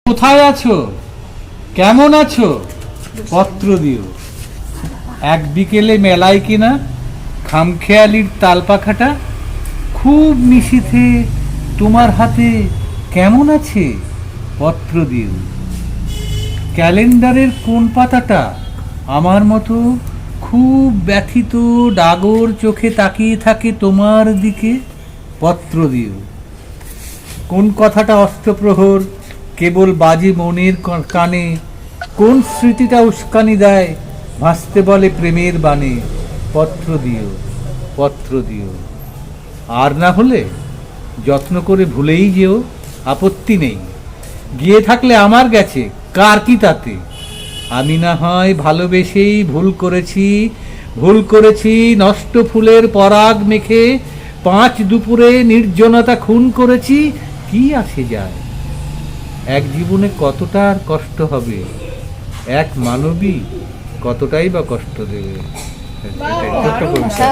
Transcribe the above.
কোথায় আছো, কেমন আছো, পত্র দিও। এক বিকেলে মেলায় কিনা খামখেয়ালির তালপাখাটা খুব নিশীথে তোমার হাতে কেমন আছে, পত্র দিও। ক্যালেন্ডারের কোন পাতাটা আমার মতো খুব ব্যথিত ডাগর চোখে তাকিয়ে থাকে তোমার দিকে, পত্র দিও। কোন কথাটা অষ্টপ্রহর কেবল বাজে মনের কানে, কোন স্মৃতিটা উস্কানি দেয় ভাসতে বলে প্রেমের বাণে, পত্র দিও, পত্র দিও। আর না হলে যত্ন করে ভুলেই যেও, আপত্তি নেই। গিয়ে থাকলে আমার গেছে, কার কি তাতে। আমি না হয় ভালোবেসেই ভুল করেছি নষ্ট ফুলের পরাগ মেখে 5 দুপুরে নির্জনতা খুন করেছি, কি আসে যায়। এক জীবনে কতটা আর কষ্ট হবে, এক মানবী কতটাই বা কষ্ট দেবে। ছোট্ট কবিতা।